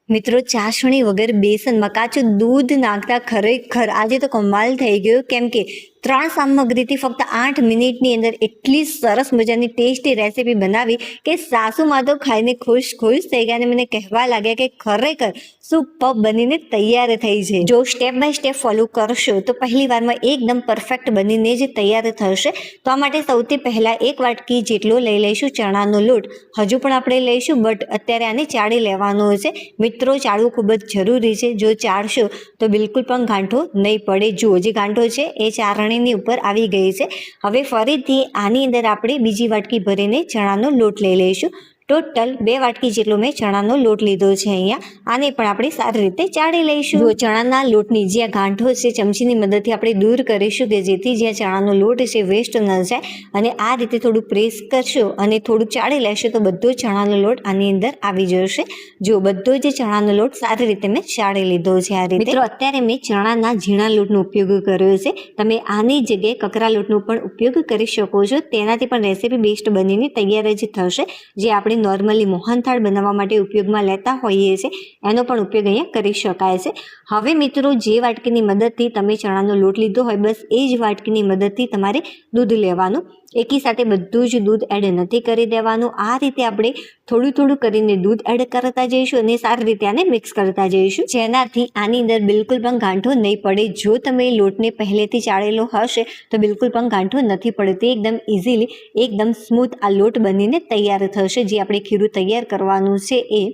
મિત્રો ચાસણી વગર બેસનમાં કાચું દૂધ નાખતા ખરેખર આજે તો કમાલ થઈ ગયો, કેમ કે 3 સામગ્રીથી ફક્ત 8 મિનિટની અંદર એટલી સરસ મજાની ટેસ્ટી રેસીપી બનાવી કે સાસુમાં તો ખાઈને ખુશ થઈ ગયા અને મને કહેવા લાગ્યા કે ખરેખર સુપર બનીને તૈયાર થઈ છે. જો સ્ટેપ બાય સ્ટેપ ફોલો કરશો તો પહેલી વારમાં એકદમ પરફેક્ટ બનીને જ તૈયાર થશે. તો આ માટે સૌથી પહેલા 1 વાટકી જેટલો લઈ લઈશું ચણાનો લોટ. હજુ પણ આપણે લઈશું, બટ અત્યારે આને ચાળી લેવાનો છે. મિત્રો ચાળવું ખૂબ જ જરૂરી છે. જો ચાળશો તો બિલકુલ પણ ગાંઠો નહીં પડે. જુઓ, જે ગાંઠો છે એ ચારણીની ઉપર આવી ગઈ છે. હવે ફરીથી આની અંદર આપણે બીજી વાટકી ભરીને ચણાનો લોટ લઈ લઈશું. ટોટલ 2 વાટકી જેટલો મેં ચણાનો લોટ લીધો છે અહીંયા. આને પણ આપણે સારી રીતે ચાળી લઈશું. જો ચણાના લોટની જ્યાં ગાંઠો છે ચમચીની મદદથી આપણે દૂર કરીશું કે જેથી જ્યાં ચણાનો લોટ છે વેસ્ટ ન જાય. અને આ રીતે થોડું પ્રેસ કરશો અને થોડું ચાળી લેશો તો બધો ચણાનો લોટ આની અંદર આવી જશે. જો બધો જ ચણાનો લોટ સારી રીતે મેં ચાળી લીધો છે આ રીતે. મિત્રો અત્યારે મેં ચણાના ઝીણા લોટનો ઉપયોગ કર્યો છે. તમે આની જગ્યાએ કકરા લોટનો પણ ઉપયોગ કરી શકો છો. તેનાથી પણ રેસીપી બેસ્ટ બનીને તૈયાર જ થશે. જે આપણે નોર્મલી મોહનથાળ બનાવવા માટે ઉપયોગમાં લેતા હોઈએ છીએ એનો પણ ઉપયોગ અહીંયા કરી શકાય છે. હવે મિત્રો જે વાટકીની મદદથી તમે ચણાનો લોટ લીધો હોય બસ એ જ વાટકીની મદદથી તમારે દૂધ લેવાનું. એકી સાથે બધું જ દૂધ એડ નથી કરી દેવાનું. આ રીતે આપણે થોડું કરીને દૂધ એડ કરતા જઈશું અને સારી રીતે આને મિક્સ કરતા જઈશું, જેનાથી આની અંદર બિલકુલ પણ ગાંઠો નહીં પડે. જો તમે લોટને પહેલેથી ચાળેલો હશે તો બિલકુલ પણ ગાંઠો નથી પડતી. એકદમ ઇઝીલી એકદમ સ્મૂથ આ લોટ બનીને તૈયાર થશે. જે આપણે ખીરું તૈયાર કરવાનું છે એ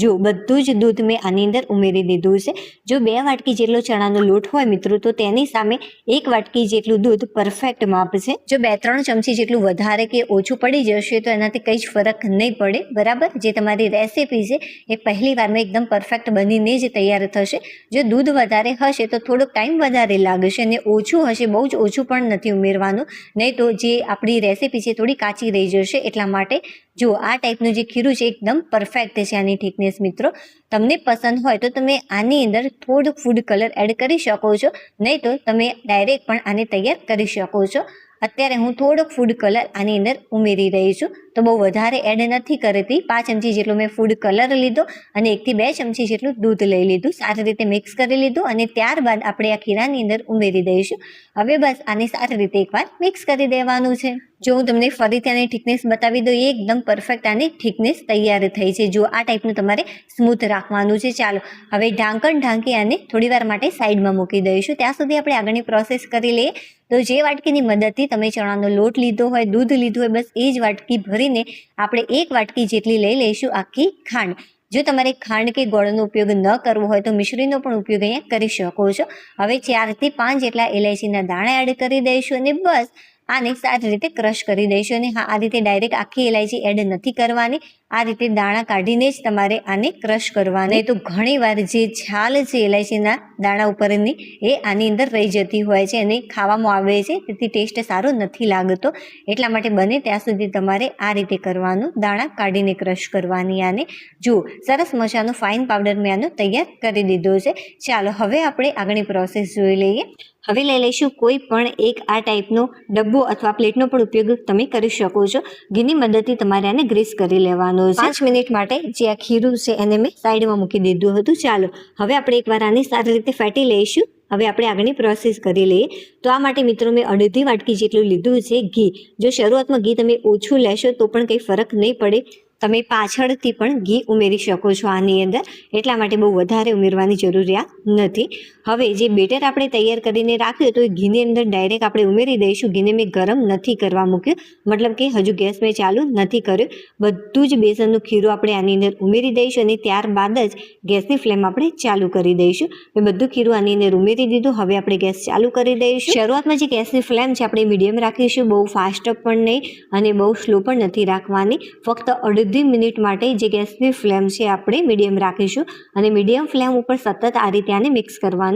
જો બધું જ દૂધ મેં આની અંદર ઉમેરી દીધું છે. જો 2 વાટકી જેટલો ચણાનો લોટ હોય મિત્રો તો તેની સામે 1 વાટકી જેટલું દૂધ પરફેક્ટ માપ છે. જો 2-3 ચમચી જેટલું વધારે કે ઓછું પડી જશે તો એનાથી કંઈ જ ફરક નહીં પડે. બરાબર, જે તમારી રેસીપી છે એ પહેલી વારમાં એકદમ પરફેક્ટ બનીને જ તૈયાર થશે. જો દૂધ વધારે હશે તો થોડોક ટાઈમ વધારે લાગશે અને ઓછું હશે, બહુ જ ઓછું પણ નથી ઉમેરવાનું, નહીં તો જે આપણી રેસીપી છે થોડી કાચી રહી જશે. એટલા માટે જો આ ટાઈપનું જે ખીરું છે એકદમ પરફેક્ટ છે આની થિકનેસ. મિત્રો તમને પસંદ હોય તો તમે આની અંદર થોડુંક ફૂડ કલર એડ કરી શકો છો, નહીં તો તમે ડાયરેક્ટ પણ આને તૈયાર કરી શકો છો. અત્યારે હું થોડોક ફૂડ કલર આની અંદર ઉમેરી રહી છું, તો બહુ વધારે એડ નથી કરતી. 5 ચમચી જેટલો મેં ફૂડ કલર લીધો અને 1 થી 2 ચમચી જેટલું દૂધ લઈ લીધું. સારી રીતે મિક્સ કરી લીધું અને ત્યારબાદ આપણે આ ખીરાની અંદર ઉમેરી દઈશું. હવે બસ આને સારી રીતે એકવાર મિક્સ કરી દેવાનું છે. જો હું તમને ફરીથી આની થિકનેસ બતાવી દઉં, એકદમ પરફેક્ટ આની થિકનેસ તૈયાર થઈ છે. જો આ ટાઈપનું તમારે સ્મૂથ રાખવાનું છે. ચાલો હવે ઢાંકણ ઢાંકી આને થોડી વાર માટે સાઈડમાં મૂકી દઈશું. ત્યાં સુધી આપણે આગળની પ્રોસેસ કરી લઈએ. તો જે વાટકીની મદદથી તમે ચણાનો લોટ લીધો હોય, દૂધ લીધું હોય, બસ એ જ વાટકી ભરીને આપણે 1 વાટકી જેટલી લઈ લઈશું આખી ખાંડ. જો તમારે ખાંડ કે ગોળનો ઉપયોગ ન કરવો હોય તો મિશ્રીનો પણ ઉપયોગ અહીંયા કરી શકો છો. હવે 4 થી 5 જેટલા ઇલાયચીના દાણા એડ કરી દઈશું અને બસ આને સારી રીતે ક્રશ કરી દઈશું. અને હા, આ રીતે ડાયરેક્ટ આખી ઇલાયચી એડ નથી કરવાની. આ રીતે દાણા કાઢીને જ તમારે આને ક્રશ કરવાની. તો ઘણીવાર જે છાલ છે ઇલાયચીના દાણા ઉપરની એ આની અંદર રહી જતી હોય છે અને ખાવામાં આવે છે, તેથી ટેસ્ટ સારો નથી લાગતો. એટલા માટે બને ત્યાં સુધી તમારે આ રીતે કરવાનું, દાણા કાઢીને ક્રશ કરવાની. આને જુઓ, સરસ મજાનો ફાઇન પાવડર મેં આનો તૈયાર કરી દીધો છે. ચાલો હવે આપણે આગળની પ્રોસેસ જોઈ લઈએ. હવે લઈ લઈશું કોઈ પણ એક આ ટાઈપનો ડબ્બો અથવા પ્લેટનો પણ ઉપયોગ તમે કરી શકો છો. ઘીની મદદથી તમારે આને ગ્રીસ કરી લેવાનો છે. 5 મિનિટ માટે જે આ ખીરું છે એને મેં સાઈડમાં મૂકી દીધું હતું. ચાલો હવે આપણે એકવાર આને સારી રીતે ફેટી લઈશું. હવે આપણે આગળની પ્રોસેસ કરી લઈએ. તો આ માટે મિત્રો મેં 1/2 વાટકી જેટલું લીધું છે ઘી. જો શરૂઆતમાં ઘી તમે ઓછું લેશો તો પણ કંઈ ફરક નહીં પડે. તમે પાછળથી પણ ઘી ઉમેરી શકો છો આની અંદર, એટલા માટે બહુ વધારે ઉમેરવાની જરૂરિયાત નથી. હવે જે બેટર આપણે તૈયાર કરીને રાખ્યું તો એ ઘીની અંદર ડાયરેક્ટ આપણે ઉમેરી દઈશું. ઘીને મેં ગરમ નથી કરવા મૂક્યું, મતલબ કે હજુ ગેસ મેં ચાલુ નથી કર્યો. બધું જ બેસનનું ખીરું આપણે આની અંદર ઉમેરી દઈશું અને ત્યારબાદ જ ગેસની ફ્લેમ આપણે ચાલુ કરી દઈશું. મેં બધું ખીરું આની અંદર ઉમેરી દીધું. હવે આપણે ગેસ ચાલુ કરી દઈશું. શરૂઆતમાં જે ગેસની ફ્લેમ છે આપણે મીડિયમ રાખીશું, બહુ ફાસ્ટ પણ નહીં અને બહુ સ્લો પણ નથી રાખવાની. ફક્ત 1/2 મિનિટ માટે જે ગેસની ફ્લેમ છે આપણે મીડિયમ રાખીશું અને મીડિયમ ફ્લેમ ઉપર સતત આ રીતે આને મિક્સ કરવાનું.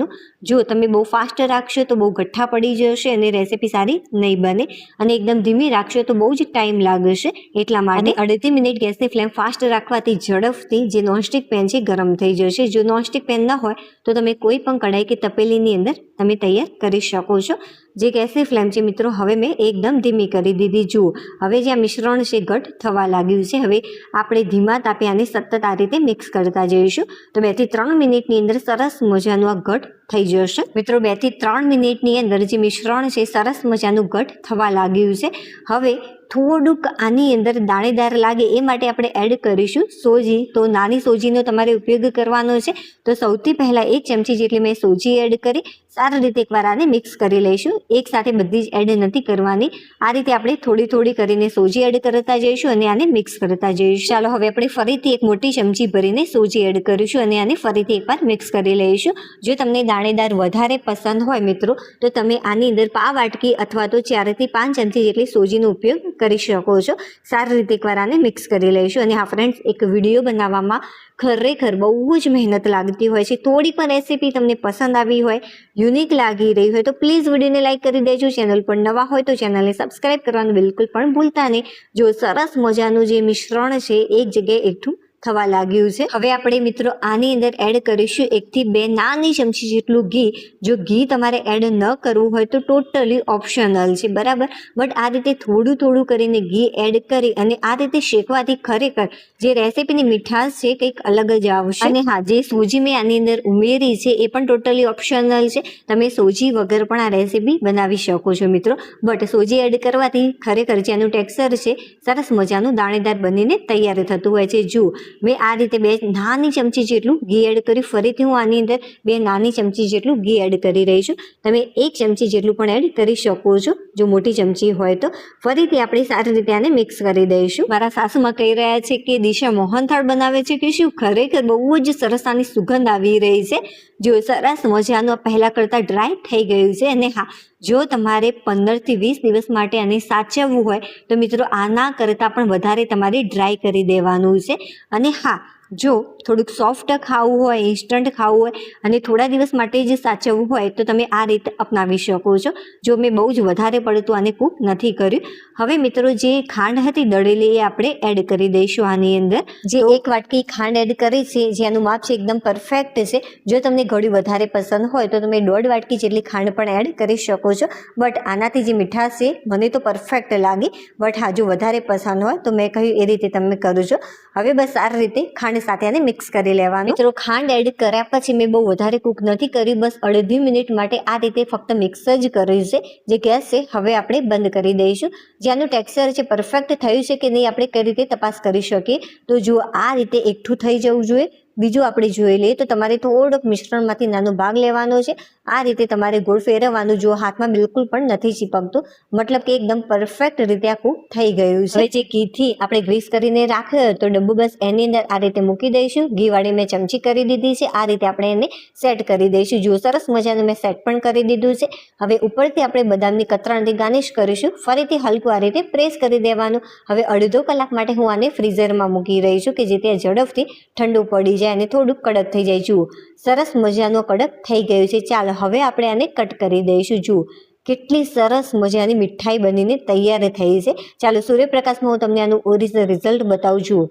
જો તમે બહુ ફાસ્ટ રાખશો તો બહુ ગઠ્ઠા પડી જશે અને રેસીપી સારી નહીં બને, અને એકદમ ધીમી રાખશો તો બહુ જ ટાઈમ લાગશે. એટલા માટે 1/2 મિનિટ ગેસની ફ્લેમ ફાસ્ટ રાખવાથી ઝડપથી જે નોનસ્ટિક પેન છે ગરમ થઈ જશે. જો નોનસ્ટિક પેન ન હોય તો તમે કોઈ પણ કઢાઈ કે તપેલીની અંદર તમે તૈયાર કરી શકો છો. જે ગેસની ફ્લેમ છે મિત્રો હવે મેં એકદમ ધીમી કરી દીધી. જુઓ હવે જે આ મિશ્રણ છે ઘટ થવા લાગ્યું છે. હવે આપણે ધીમા તાપે આને સતત આ રીતે મિક્સ કરતા જઈશું. તો 2 થી 3 મિનિટની અંદર સરસ મજાનું આ ઘટ થઈ જશે. મિત્રો 2 થી 3 મિનિટની અંદર જે મિશ્રણ છે સરસ મજાનું ઘટ થવા લાગ્યું છે. હવે થોડુંક આની અંદર દાણેદાર લાગે એ માટે આપણે એડ કરીશું સોજી. તો નાની સોજીનો તમારે ઉપયોગ કરવાનો છે. તો સૌથી પહેલાં 1 ચમચી જેટલી મેં સોજી એડ કરી સારી રીતે એકવાર આને મિક્સ કરી લઈશું. એક સાથે બધી જ એડ નથી કરવાની. આ રીતે આપણે થોડી થોડી કરીને સોજી એડ કરતા જઈશું અને આને મિક્સ કરતા જઈશું. ચાલો હવે આપણે ફરીથી 1 મોટી ચમચી ભરીને સોજી એડ કરીશું અને આને ફરીથી એકવાર મિક્સ કરી લઈશું. જો તમને દાણેદાર વધારે પસંદ હોય મિત્રો તો તમે આની અંદર પા વાટકી અથવા તો 4 થી 5 ચમચી જેટલી સોજીનો ઉપયોગ કરી શકો છો. સારી રીતે એકવાર આને મિક્સ કરી લઈશું. અને હા ફ્રેન્ડ્સ, એક વિડીયો બનાવવામાં ખરેખર બહુ જ મહેનત લાગતી હોય છે. થોડી પણ રેસીપી તમને પસંદ આવી હોય, યુનિક લાગી રહી હોય તો પ્લીઝ વિડીયોને લાઇક કરી દેજો. ચેનલ પર નવા હોય તો ચેનલને સબસ્ક્રાઈબ કરવાનું બિલકુલ પણ ભૂલતા નહીં. જો સરસ મજાનું જે મિશ્રણ છે એક જગ્યાએ એકઠું થવા લાગ્યું છે. હવે આપણે મિત્રો આની અંદર એડ કરીશું 1 થી 2 નાની ચમચી જેટલું ઘી. જો ઘી તમારે એડ ન કરવું હોય તો ટોટલી ઓપ્શનલ છે, બરાબર. બટ આ રીતે થોડું થોડું કરીને ઘી એડ કરી અને આ રીતે શેકવાથી ખરેખર જે રેસીપીની મીઠાશ છે કંઈક અલગ જ આવશે. અને હા, જે સોજી મેં આની અંદર ઉમેરી છે એ પણ ટોટલી ઓપ્શનલ છે. તમે સોજી વગર પણ આ રેસીપી બનાવી શકો છો મિત્રો. બટ સોજી એડ કરવાથી ખરેખર જે આનું ટેક્સચર છે સરસ મજાનું દાણેદાર બનીને તૈયાર થતું હોય છે. જુઓ મેં આ રીતે 2 નાની ચમચી જેટલું ઘી એડ કરી ફરીથી હું આની અંદર 2 નાની ચમચી જેટલું ઘી એડ કરી રહી છું. તમે 1 ચમચી જેટલું પણ એડ કરી શકો છો જો મોટી ચમચી હોય તો. ફરીથી આપણે સારી રીતે આને મિક્સ કરી દઈશું. મારા સાસુમાં કહી રહ્યા છે કે દિશા મોહનથાળ બનાવે છે કે શું? ખરેખર બહુ જ સરસ આની સુગંધ આવી રહી છે. જો સરસ મજાનું પહેલાં કરતાં ડ્રાય થઈ ગયું છે. અને હા, જો તમારે 15 થી 20 દિવસ માટે આને સાચવવું હોય તો મિત્રો આના કરતાં પણ વધારે તમારે ડ્રાય કરી દેવાનું છે. અને હા, જો થોડુંક સોફ્ટ ખાવું હોય, ઇન્સ્ટન્ટ ખાવું હોય અને થોડા દિવસ માટે જ સાચવવું હોય તો તમે આ રીતે અપનાવી શકો છો. જો મેં બહુ જ વધારે પડતું આને કૂક નથી કર્યું. હવે મિત્રો જે ખાંડ હતી દળેલી એ આપણે એડ કરી દઈશું આની અંદર. જે 1 વાટકી ખાંડ એડ કરી છે જેનું માપ છે એકદમ પરફેક્ટ છે. જો તમને ઘણી વધારે પસંદ હોય તો તમે 1.5 વાટકી જેટલી ખાંડ પણ એડ કરી શકો છો. બટ આનાથી જે મીઠાશ છે મને તો પરફેક્ટ લાગી. બટ હા, જો વધારે પસંદ હોય તો મેં કહ્યું એ રીતે તમે કરજો. હવે બસ સારી રીતે ખાંડ સાથે આને મિક્સ કરી લેવાનું. મિત્રો ખાંડ એડ કર્યા પછી મેં બહુ વધારે કૂક નથી કર્યું. બસ અડધી મિનિટ માટે આ રીતે ફક્ત મિક્સ જ કર્યું છે. જે ગેસ છે હવે આપણે બંધ કરી દઈશું. જેનું ટેક્સચર છે પરફેક્ટ થયું છે કે નહીં આપણે કઈ રીતે તપાસ કરી શકીએ. તો જો આ રીતે એકઠું થઈ જવું જોઈએ. બીજું આપણે જોઈ લઈએ તો તમારે થોડોક મિશ્રણમાંથી નાનો ભાગ લેવાનો છે. આ રીતે તમારે ગોળ ફેરવવાનું. જો હાથમાં બિલકુલ પણ નથી ચીપકતું, મતલબ કે એકદમ પરફેક્ટ રીતે આ કૂક થઈ ગયું છે. હવે જે ઘીથી આપણે ગ્રીસ કરીને રાખ્યો તો ડબ્બુ બસ એની અંદર આ રીતે મૂકી દઈશું. ઘીવાળી મેં ચમચી કરી દીધી છે. આ રીતે આપણે એને સેટ કરી દઈશું. જો સરસ મજાનું મેં સેટ પણ કરી દીધું છે. હવે ઉપરથી આપણે બદામની કતરણથી ગાર્નિશ કરીશું. ફરીથી હલકું આ રીતે પ્રેસ કરી દેવાનું. હવે અડધો કલાક માટે હું આને ફ્રીઝરમાં મૂકી રહી છું કે જેથી ઝડપથી ઠંડુ પડી જાય અને થોડુંક કડક થઈ જાય. જુઓ સરસ મજાનો કડક થઈ ગયું છે. ચાલો હવે આપણે આને કટ કરી દઈશું. જુઓ કેટલી સરસ મજાની મીઠાઈ બનીને તૈયાર થઈ છે. ચાલો સૂર્યપ્રકાશમાં હું તમને આનું ઓરિજિનલ રિઝલ્ટ બતાવું. જુઓ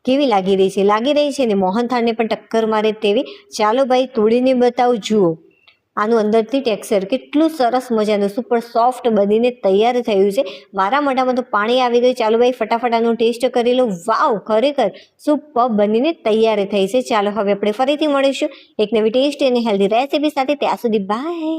કેવી લાગી રહી છે ને મોહનથાળને પણ ટક્કર મારે તેવી. ચાલો ભાઈ તોડીને બતાવું. જુઓ આનું અંદરથી ટેક્સચર કેટલું સરસ મજાનું સુપર સોફ્ટ બનીને તૈયાર થયું છે. મારા મોઢામાં તો પાણી આવી ગયું. ચાલો ભાઈ ફટાફટ આનું ટેસ્ટ કરી લો. વાવ, ખરેખર સુપર બનીને તૈયાર થઈ છે. ચાલો હવે આપણે ફરીથી મળીશું એક નવી ટેસ્ટી અને હેલ્ધી રેસીપી સાથે. ત્યાં સુધી બાય.